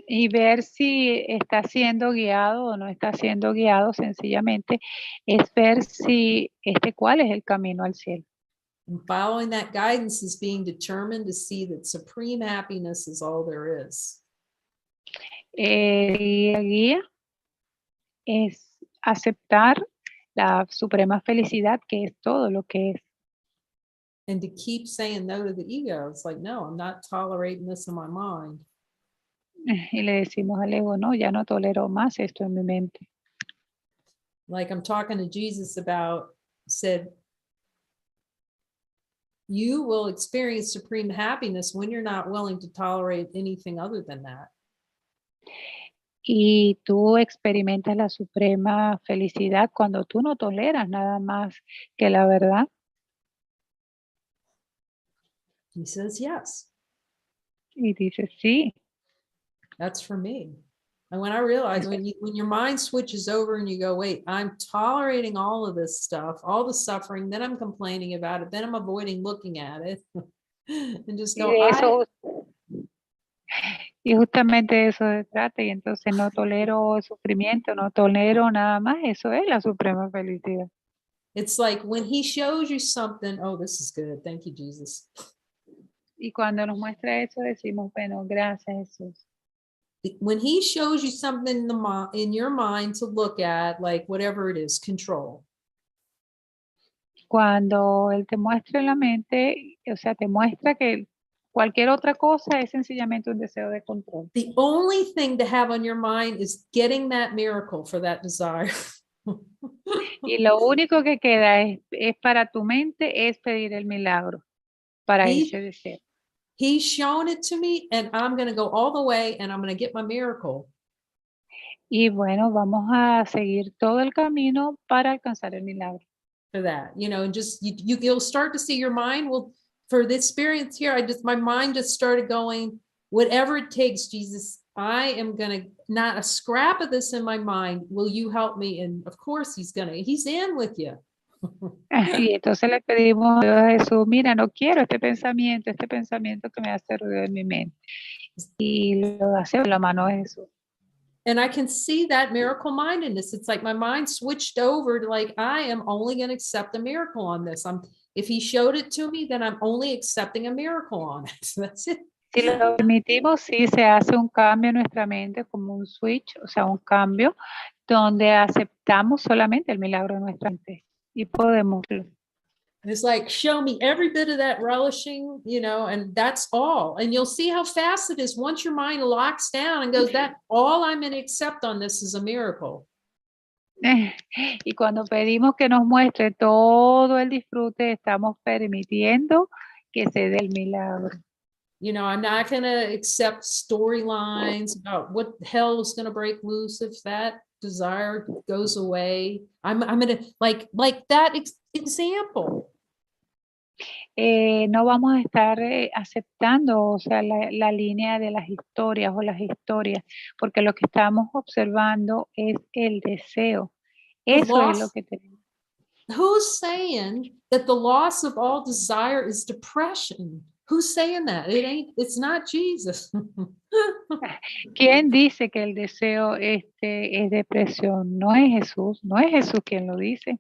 Y ver si está siendo guiado o no está siendo guiado, sencillamente es ver si cuál es el camino al cielo. And following that guidance is being determined to see that supreme happiness is all there is. La guía es aceptar la suprema felicidad, que es todo lo que es. And to keep saying no to the ego. It's like, no, I'm not tolerating this in my mind. Y le decimos al ego, no, ya no tolero más esto en mi mente. Like I'm talking to Jesus about, said, you will experience supreme happiness when you're not willing to tolerate anything other than that. Y tú experimentas la suprema felicidad cuando tú no toleras nada más que la verdad. He says, yes. Y dices, sí. That's for me. And when I realized when your mind switches over and you go, wait, I'm tolerating all of this stuff, all the suffering, then I'm complaining about it, then I'm avoiding looking at it. And just go, y justamente de eso se trata. Y entonces no tolero el sufrimiento, no tolero nada más. Eso es la suprema felicidad. It's like when he shows you something, oh, this is good. Thank you, Jesus. Y cuando nos muestra eso, decimos, bueno, gracias, Jesús. When he shows you something in your mind to look at, like whatever it is, control. Cuando Él te muestra en la mente, o sea, te muestra que cualquier otra cosa es sencillamente un deseo de control. The only thing to have on your mind is getting that miracle for that desire. Y lo único que queda es para tu mente es pedir el milagro para ese deseo. He's shown it to me, and I'm going to go all the way, and I'm going to get my miracle. Y bueno, vamos a seguir todo el camino para alcanzar el milagro. For that, and just you'll start to see your mind. Well, for the experience here, my mind just started going, whatever it takes, Jesus, I am going to, not a scrap of this in my mind. Will you help me? And of course he's in with you. Y entonces le pedimos a Jesús, mira, no quiero este pensamiento que me hace ruido en mi mente. Y lo hace con la mano de Jesús. And I can see that miracle mindedness. It's like my mind switched over to like, I am only going to accept a miracle on this. If he showed it to me, then I'm only accepting a miracle on it. That's it. Si lo permitimos, sí se hace un cambio en nuestra mente, como un switch, o sea, un cambio donde aceptamos solamente el milagro de nuestra mente y podemos. And it's like, show me every bit of that relishing, and that's all. And you'll see how fast it is once your mind locks down and goes, that all I'm going to accept on this is a miracle. Y cuando pedimos que nos muestre todo el disfrute, estamos permitiendo que se dé el milagro. I'm not going to accept storylines about what hell is going to break loose if that desire goes away. I'm going to like that example. No vamos a estar aceptando, o sea, la línea de las historias o las historias, porque lo que estamos observando es el deseo. Eso es lo que tenemos. Who's saying that the loss of all desire is depression? Who's saying that? It's not Jesus. ¿Quién dice que el deseo es depresión? No es Jesús, no es Jesús quien lo dice.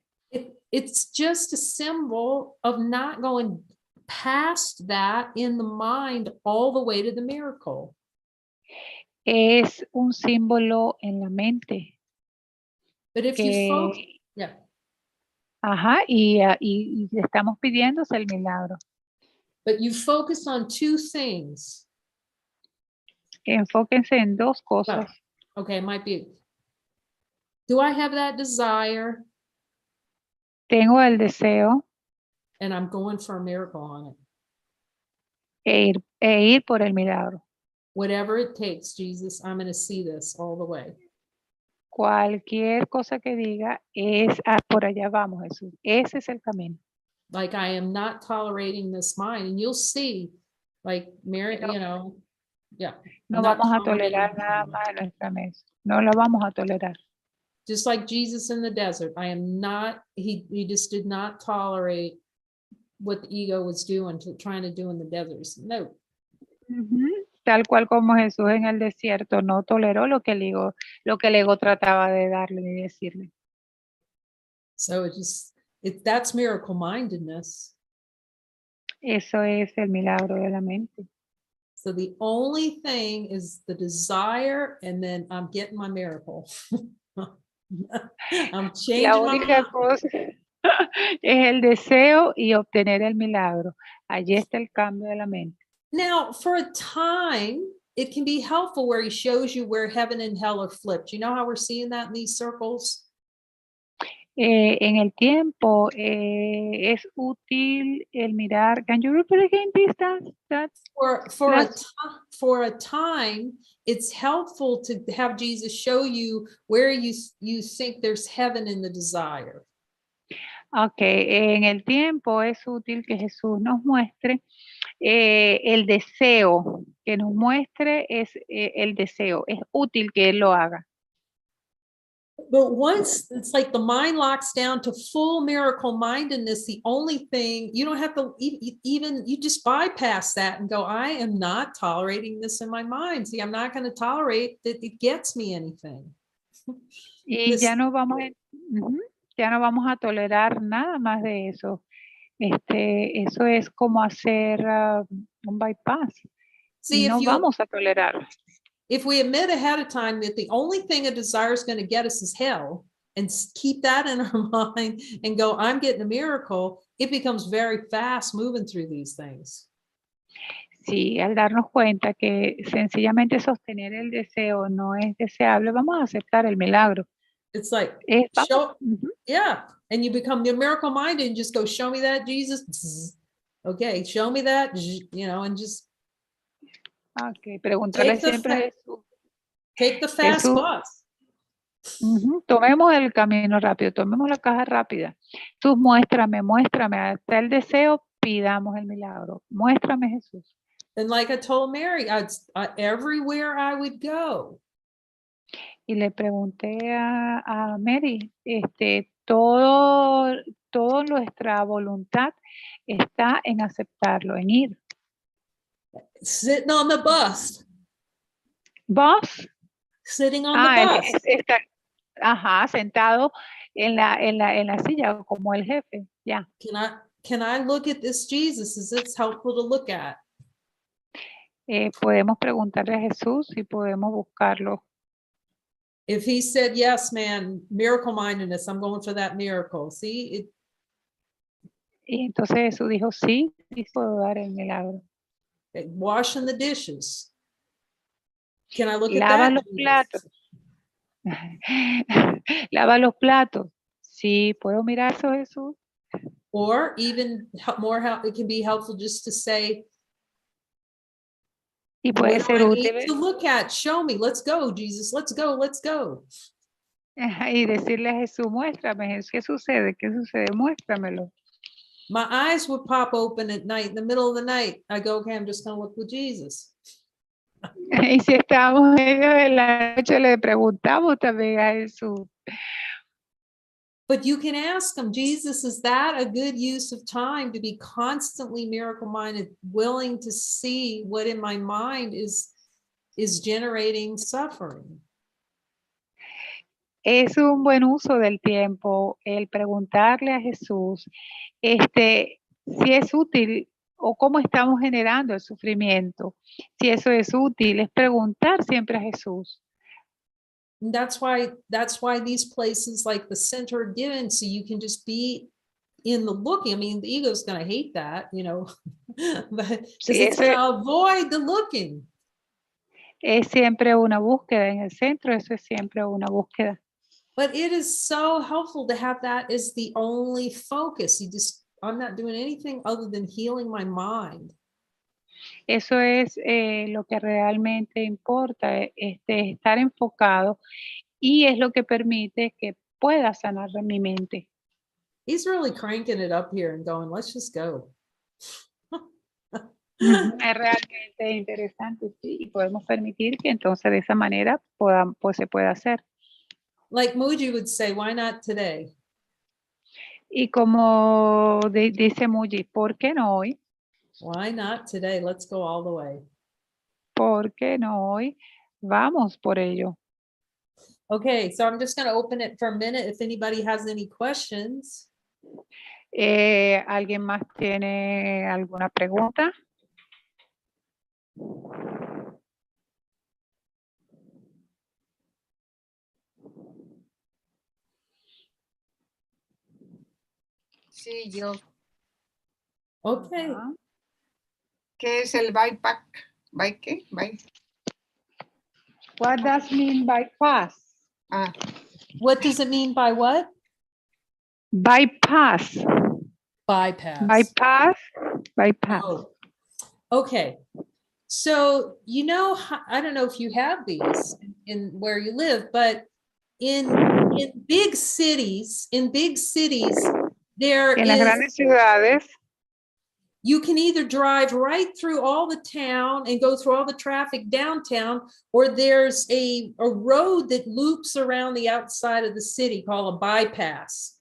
It's just a symbol of not going past that in the mind all the way to the miracle. Es un símbolo en la mente. But if you focus, yeah. Ajá, y estamos pidiéndose el milagro. But you focus on two things. Enfóquense en dos cosas. Oh, okay, it might be. Do I have that desire? Tengo el deseo. And I'm going for a miracle on it. E ir por el milagro. Whatever it takes, Jesus, I'm going to see this all the way. Cualquier cosa que diga es por allá vamos, Jesús. Ese es el camino. Like I am not tolerating this mind, and you'll see, like Mary, yeah. No vamos a tolerar nada más en nuestra mesa. No lo vamos a tolerar. Just like Jesus in the desert, I am not. He just did not tolerate what the ego was trying to do in the desert. No. Tal cual como Jesús en el desierto no toleró lo que el ego trataba de darle y decirle. So that's miracle mindedness. Eso es el milagro de la mente. So the only thing is the desire, and then I'm getting my miracle. I'm changing. La única cosa es el deseo y obtener el milagro. Allí está el cambio de la mente. Now, for a time, it can be helpful where he shows you where heaven and hell are flipped. You know how we're seeing that in these circles? En el tiempo es útil el mirar. Can you repeat again, please? For a time, it's helpful to have Jesus show you where you think there's heaven in the desire. Okay, en el tiempo es útil que Jesús nos muestre el deseo, que nos muestre es el deseo. Es útil que Él lo haga. But once it's like the mind locks down to full miracle mindedness, the only thing you don't have to you just bypass that and go, I am not tolerating this in my mind. See, I'm not going to tolerate that it gets me anything. Y ya no vamos a tolerar nada más de eso. Eso es como hacer un bypass. See, Y no vamos a tolerar. if we admit ahead of time that the only thing a desire is going to get us is hell, and keep that in our mind and go, I'm getting a miracle, it becomes very fast moving through these things. Sí, al darnos cuenta que sencillamente sostener el deseo no es deseable, vamos a aceptar el milagro. It's like, Vamos. yeah, and you become the miracle minded and just go, show me that, Jesus. Okay, show me that, and just Ok, preguntarle siempre a Jesús. Take the fast bus. Tomemos el camino rápido, tomemos la caja rápida. Tú muéstrame, hasta el deseo, pidamos el milagro. Muéstrame, Jesús. And like I told Mary, everywhere I would go. Y le pregunté a Mary, todo nuestra voluntad está en aceptarlo, en ir. Sitting on the bus. ¿Vos? Sitting on the bus. Sentado en la silla como el jefe, ya. Can I look at this Jesus? Is it helpful to look at? Podemos preguntarle a Jesús y podemos buscarlo. If he said, yes, man, miracle mindedness, I'm going for that miracle. See? Y entonces Jesús dijo, sí puedo dar el milagro. Washing the dishes. Can I look Lava at that? Los platos. Lava los platos. Sí, puedo mirar eso, Jesús. Or even more, it can be helpful just to say, y puede ser útil. To look at, show me, let's go, Jesus, let's go, let's go. Y decirle a Jesús, muéstrame, ¿qué sucede? ¿Qué sucede? Muéstramelo. My eyes would pop open at night, in the middle of the night. I go, okay, I'm just going to look with Jesus. Y si estamos en medio de la noche, le preguntamos también a Jesús. But you can ask him, Jesus, is that a good use of time to be constantly miracle-minded, willing to see what in my mind is generating suffering? Es un buen uso del tiempo el preguntarle a Jesús si es útil o cómo estamos generando el sufrimiento. Si eso es útil, es preguntar siempre a Jesús. And that's why these places like the center are given, so you can just be in the looking. I mean, the ego's going to hate that, but it's going to avoid the looking. Es siempre una búsqueda en el centro, eso es siempre una búsqueda. But it is so helpful to have that as the only focus. I'm not doing anything other than healing my mind. Eso es lo que realmente importa, estar enfocado, y es lo que permite que pueda sanar mi mente. He's really cranking it up here and going, let's just go. Es realmente interesante, sí, y podemos permitir que entonces de esa manera se pueda hacer. Like Muji would say, why not today? Y como dice Muji, ¿por qué no hoy? Why not today? Let's go all the way. ¿Por qué no hoy? Vamos por ello. Okay, so I'm just going to open it for a minute if anybody has any questions. ¿Alguien más tiene alguna pregunta? Sí, yo. Okay. ¿Qué es el bypass? ¿By qué? By. What does mean bypass? What does it mean by what? Bypass. Bypass. Bypass. Bypass. Oh. Okay. So, I don't know if you have these in where you live, but in big cities, there en las grandes ciudades, you can either drive right through all the town and go through all the traffic downtown, or there's a road that loops around the outside of the city called a bypass.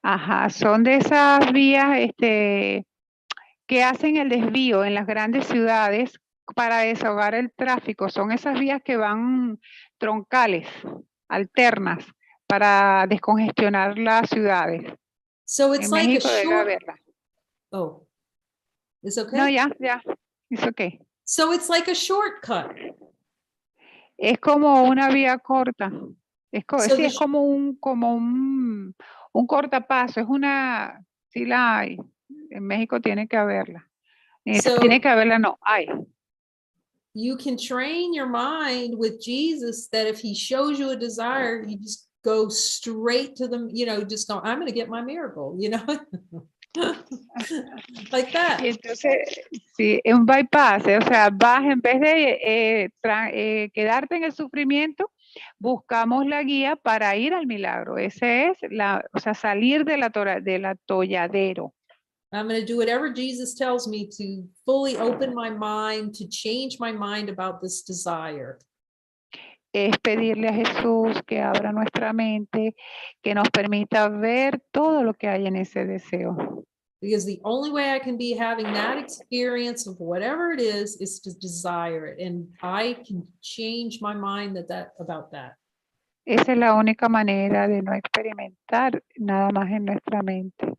Ajá, son de esas vías que hacen el desvío en las grandes ciudades para desahogar el tráfico. Son esas vías que van troncales, alternas, para descongestionar las ciudades. So it's en like México debe haberla. Oh, it's okay. No, ya. It's okay. So it's like a shortcut. Es como una vía corta. So Sí, the es como un cortapaso. Es una, sí la hay. En México tiene que haberla. So- Tiene que haberla, no, hay. You can train your mind with Jesus that if he shows you a desire, you just go straight to them, just go, I'm going to get my miracle, like that. Y entonces, sí, es un bypass, o sea, vas en vez de quedarte en el sufrimiento, buscamos la guía para ir al milagro. Ese es o sea, salir del atolladero. I'm going to do whatever Jesus tells me to fully open my mind, to change my mind about this desire. Es pedirle a Jesús que abra nuestra mente, que nos permita ver todo lo que hay en ese deseo. Because the only way I can be having that experience of whatever it is to desire it. And I can change my mind about that. Esa es la única manera de no experimentar nada más en nuestra mente.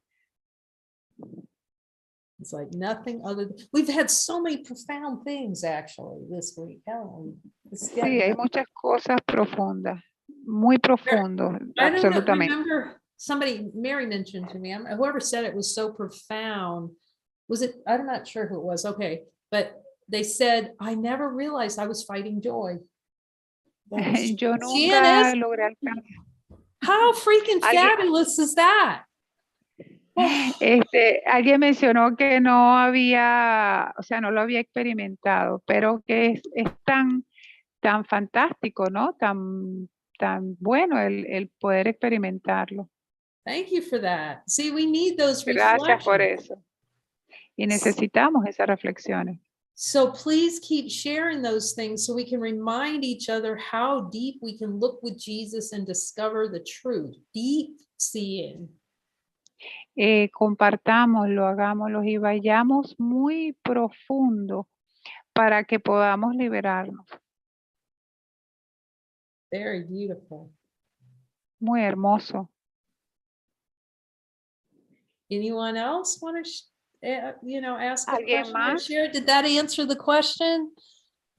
It's like nothing other than, we've had so many profound things actually this week, haven't we? Sí, hay muchas cosas profundas, muy profundos, I don't absolutamente. remember somebody, Mary mentioned to me, whoever said it was so profound. Was it, I'm not sure who it was. Okay. But they said, I never realized I was fighting joy. Yo nunca Janice, logré alcanzar. how freaking fabulous is that? Alguien mencionó que no había, o sea, no lo había experimentado, pero que es tan fantástico, ¿no? Tan bueno el poder experimentarlo. Thank you for that. See, we need those Gracias por reflections. eso. Y necesitamos esas reflexiones. So please keep sharing those things so we can remind each other how deep we can look with Jesus and discover the truth. Deep seeing. Compartámoslo, hagámoslo y vayamos muy profundo para que podamos liberarnos. Very beautiful. Muy hermoso. Anyone else want to, ask a ¿Alguien question or más? share? Did that answer the question?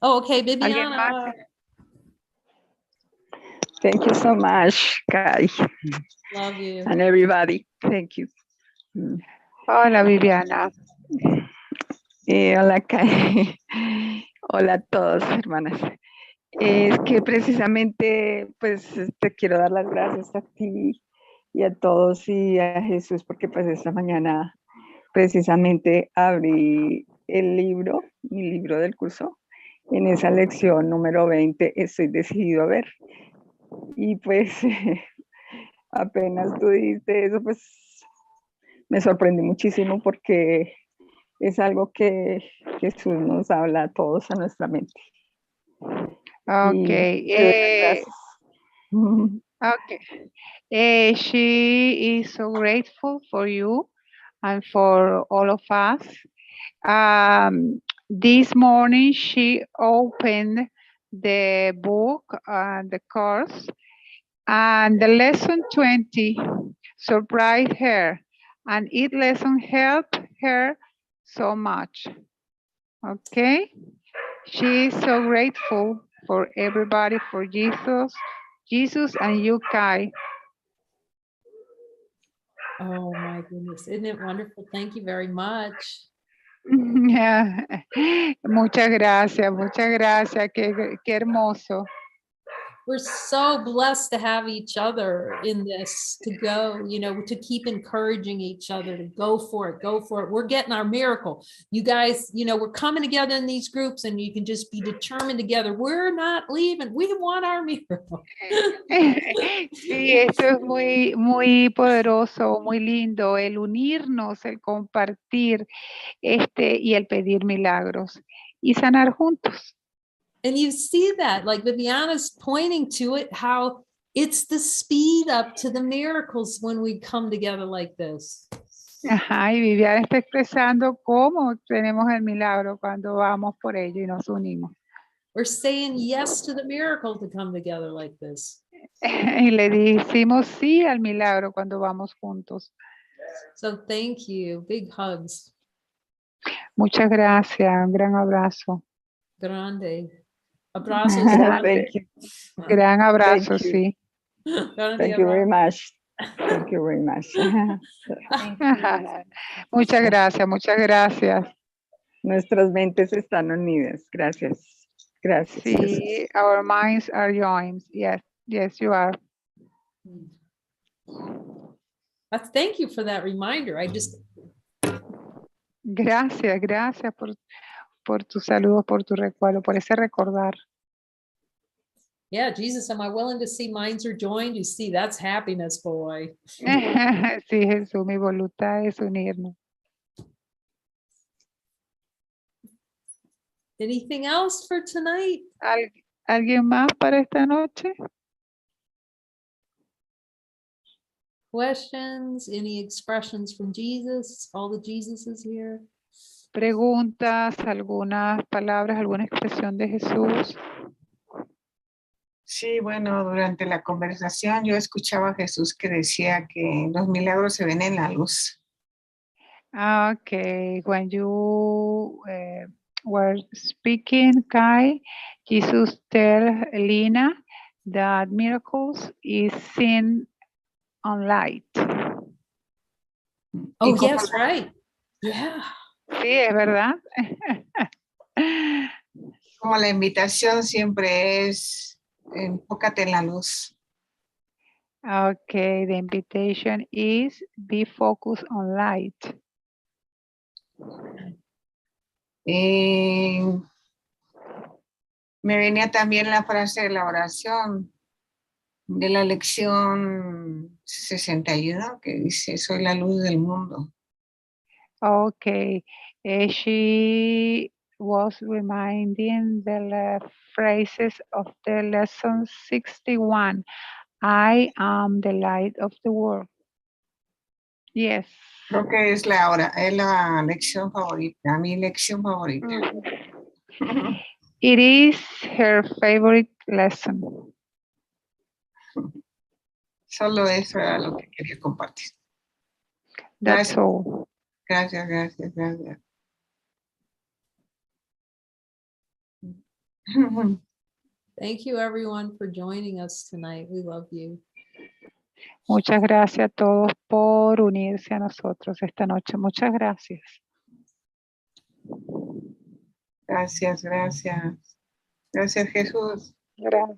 Oh, okay, ¿Alguien Viviana. más? Thank you so much, Kai, Love you. and everybody. Thank you. Hola, Viviana. Hola, Kai. Hola a todos, hermanas. Es que precisamente, pues, te quiero dar las gracias a ti y a todos y a Jesús, porque pues esta mañana precisamente abrí el libro, mi libro del curso. En esa lección número 20 estoy decidido a ver. Y pues apenas tú dijiste eso, pues me sorprendí muchísimo porque es algo que Jesús nos habla a todos a nuestra mente. Okay. Okay. She is so grateful for you and for all of us. This morning she opened the book, the course, and the lesson 20 surprised her, and it lesson helped her so much. Okay, she is so grateful for everybody, for Jesus and you, Kai. Oh my goodness. Isn't it wonderful? Thank you very much. Muchas gracias, qué hermoso. We're so blessed to have each other in this, to go, to keep encouraging each other to go for it, go for it. We're getting our miracle. You guys, we're coming together in these groups and you can just be determined together. We're not leaving. We want our miracle. Sí, esto es muy poderoso, muy lindo, el unirnos, el compartir, y el pedir milagros y sanar juntos. And you see that, like Viviana's pointing to it, how it's the speed up to the miracles when we come together like this. Ajá, y Viviana está expresando cómo tenemos el milagro cuando vamos por ello y nos unimos. We're saying yes to the miracle to come together like this. Y le decimos sí al milagro cuando vamos juntos. So thank you. Big hugs. Muchas gracias. Un gran abrazo. Grande. Abrazos. Thank you. Gran abrazo, you. sí. Grande Thank you very abrazo. much. Thank you very much. Muchas gracias, muchas gracias. Nuestras mentes están unidas. Gracias. Gracias. Sí, our minds are joined. Yes, yes, you are. Thank you for that reminder. I just Gracias, gracias por tu saludo, por tu recuerdo, por ese recordar. Yeah, Jesus, am I willing to see minds are joined? You see, that's happiness, boy. Sí, Jesús, mi voluntad es unirnos. Anything else for tonight? ¿Alguien más para esta noche? Questions? Any expressions from Jesus? All the Jesuses here? Preguntas, algunas palabras, alguna expresión de Jesús. Sí, bueno, durante la conversación yo escuchaba a Jesús que decía que los milagros se ven en la luz. Okay, when you were speaking, Kai, Jesus tell Lina that miracles is seen on light. Oh, Y como yes, right. Yeah. Sí, es verdad. Como la invitación siempre es enfócate en la luz. Okay, the invitation is be focused on light. Me venía también la frase de la oración de la lección 61 que dice, soy la luz del mundo. Okay, she was reminding the phrases of the lesson 61. I am the light of the world. Yes. Creo que es la lección favorita, mi lección favorita. It is her favorite lesson. Solo eso era lo que quería compartir. That's Gracias. all. Gracias, gracias, gracias. Thank you, everyone, for joining us tonight. We love you. Muchas gracias a todos por unirse a nosotros esta noche. Muchas gracias. Gracias, gracias. Gracias, Jesús. Gracias.